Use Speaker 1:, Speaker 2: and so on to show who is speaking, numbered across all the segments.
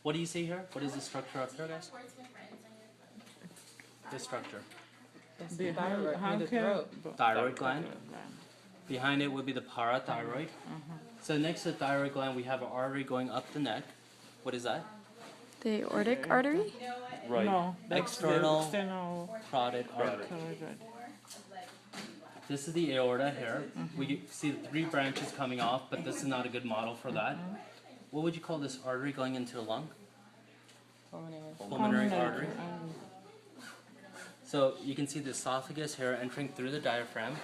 Speaker 1: What do you see here? What is the structure up here, guys? This structure.
Speaker 2: That's the thyroid in the throat.
Speaker 1: Thyroid gland. Behind it would be the parathyroid. So next to the thyroid gland, we have an artery going up the neck. What is that?
Speaker 3: The aortic artery?
Speaker 1: Right.
Speaker 2: No, that's
Speaker 1: External
Speaker 2: the external
Speaker 1: carotid artery.
Speaker 2: thyroid.
Speaker 1: This is the aorta here. We see the 3 branches coming off, but this is not a good model for that. What would you call this artery going into the lung? Pulmonary artery. So you can see the esophagus here entering through the diaphragm.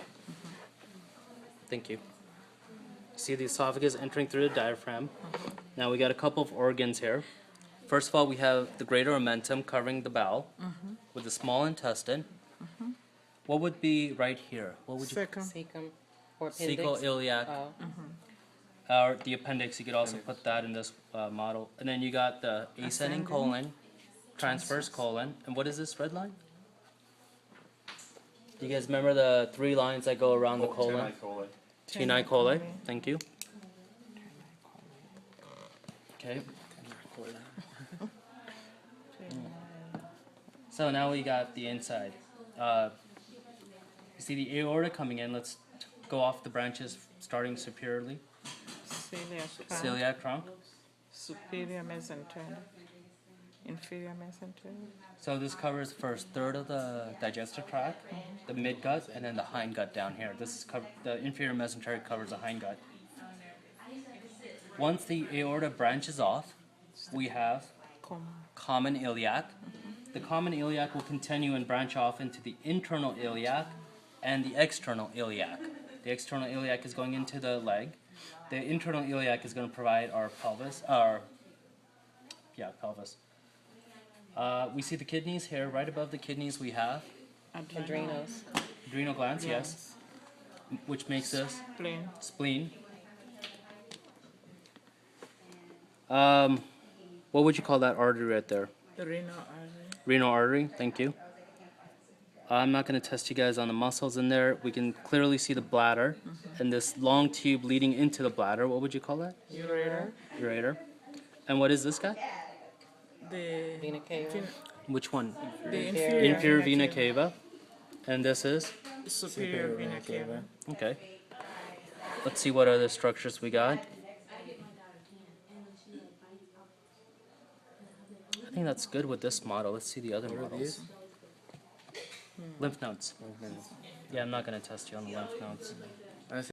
Speaker 1: Thank you. See the esophagus entering through the diaphragm. Now we got a couple of organs here. First of all, we have the greater omentum covering the bowel with the small intestine. What would be right here? What would you?
Speaker 2: Cecum.
Speaker 4: Or appendix.
Speaker 1: Cecoiliac.
Speaker 4: Oh.
Speaker 1: Or the appendix, you could also put that in this model. And then you got the ascending colon, transverse colon. And what is this red line? Do you guys remember the 3 lines that go around the colon? Tenai coli. Thank you. Okay. So now we got the inside. You see the aorta coming in. Let's go off the branches starting superiorly. Celiac trunk.
Speaker 2: Superior mesenteric. Inferior mesenteric.
Speaker 1: So this covers the first third of the digestive tract, the midgut, and then the hindgut down here. This is the inferior mesenteric covers the hindgut. Once the aorta branches off, we have common iliac. The common iliac will continue and branch off into the internal iliac and the external iliac. The external iliac is going into the leg. The internal iliac is going to provide our pelvis. Pelvis. We see the kidneys here. Right above the kidneys we have
Speaker 4: Adrenals.
Speaker 1: adrenal glands, yes. Which makes us spleen. What would you call that artery right there?
Speaker 2: The renal artery.
Speaker 1: Renal artery, thank you. I'm not going to test you guys on the muscles in there. We can clearly see the bladder and this long tube leading into the bladder. What would you call that?
Speaker 2: Ureter.
Speaker 1: Ureter. And what is this guy?
Speaker 2: The
Speaker 4: Vena cava.
Speaker 1: Which one?
Speaker 2: The
Speaker 1: Inferior vena cava. And this is?
Speaker 2: superior vena cava.
Speaker 1: Okay. Let's see what other structures we got. I think that's good with this model. Let's see the other models. Lymph nodes. Yeah, I'm not going to test you on the lymph nodes.